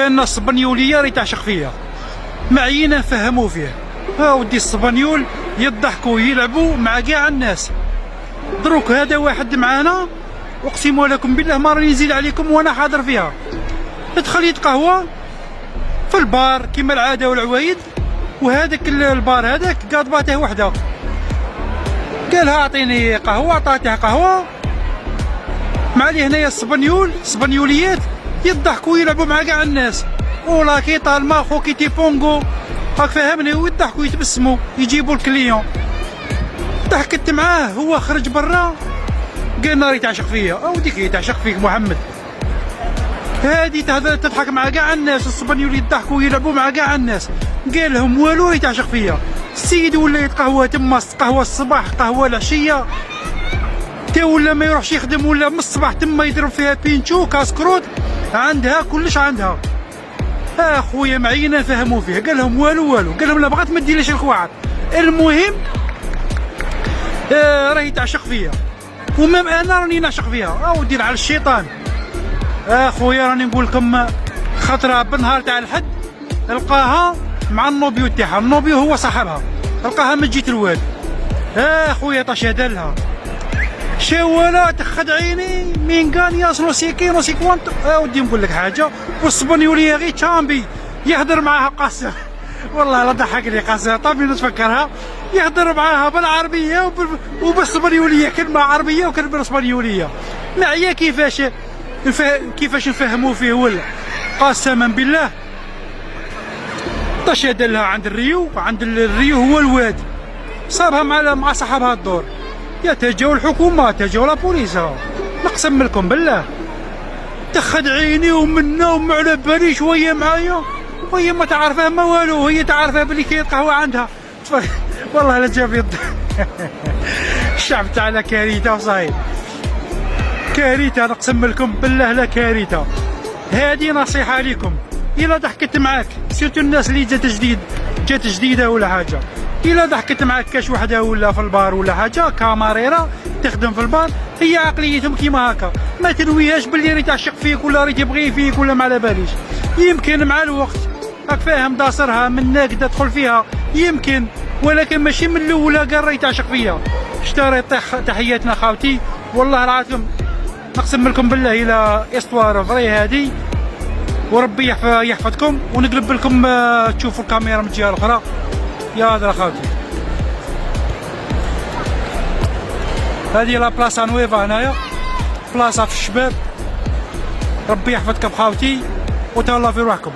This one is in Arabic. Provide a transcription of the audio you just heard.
لان السبنيوليه راه تعشق فيها، معينا نفهموا فيه. ها ودي السبانيول يضحكوا يلعبوا مع كاع الناس. دروك هذا واحد معانا اقسم لكم بالله ما راني نزيد عليكم وانا حاضر فيها، دخل يتقهوى في البار كيما العاده والعوايد، وهذاك البار هذاك قاضباته وحده، قالها اعطيني قهوه، عطاته قهوه. مع لي هنايا السبانيوليات يضحكوا يلعبوا مع كاع الناس، ولا كي طالما خو كي تيبونغو راك فاهمني، ويضحكوا يتبسموا يجيبوا الكليون. ضحكت معاه، هو خرج برا قال ناري تعشق فيا. اوديك يتعشق فيك محمد، هادي تضحك مع كاع الناس، السبانيول يضحكوا يلعبوا مع كاع الناس، قال لهم والو يتعشق فيا. السيد ولا يتقهوى تما، قهوه الصباح قهوه العشيه، تا ولا ما يروحش يخدم، ولا من الصباح تما يضرب فيها بينتشو كاسكروت، عندها كلش عندها. خويا معينا فهموا فيه، قال لهم والو، قال لهم لا بغات ما ديرليش الخواعط، المهم راهي تعشق فيا، ومام انا راني نعشق فيها. ودير على الشيطان. خويا راني نقول لكم، خطره بالنهار تاع الحد لقاها مع النوبيو تاعها، النوبيو هو صاحبها، لقاها من جيت الواد. خويا طاش هدالها شوالا تخد عيني من كان يصلوا سيكين وسيكوانت. ودي نقول لك حاجه، والسبانيوليه غير تشامبي يهدر معاها قاسم، والله لا ضحكني قاسم، طبي نتفكرها يهدر معاها بالعربيه وبالسبانيوليه، كلمه عربيه وكلمه بالاسبانيوليه. معايا كيفاش نفهموا فيه ولا قسما بالله. طاش هدالها عند الريو، وعند الريو هو الواد صابها مع صاحبها الدور، يا تجاو الحكومه تجاو لابوليس، نقسم لكم بالله تخد عيني ومنا وما على بالي شويه معايا، وهي ما تعرفها ما والو، هي تعرفها بلي كاين قهوه عندها. والله لا جاب الشعب تاعنا كارثه وصايب، كارثه نقسم لكم بالله، لا كارثه. هذه نصيحه لكم، الا ضحكت معاك سيرتو الناس اللي جات جديده ولا حاجه، الا ضحكت معاك كاش وحده ولا في البار ولا حاجه كاماريرا تخدم في البار، هي عقليتهم كيما هكا، ما تنويهاش باللي راه تعشق فيك ولا راه تبغي فيك ولا ما على باليش. يمكن مع الوقت راك فاهم داصرها من ناقده تدخل فيها يمكن، ولكن ماشي من الاولى قال راه تعشق فيا. اشتري تحياتنا خاوتي، والله العظيم نقسم لكم بالله الى استوار فري هذه، وربي يحفظكم، ونقلب لكم تشوفوا الكاميرا من الجهه الاخرى. يا هذا خاوتي، هذه لا بلاصه نويفا هنايا، بلاصه في الشباب. ربي يحفظكم خاوتي، وتهلاو في روحكم.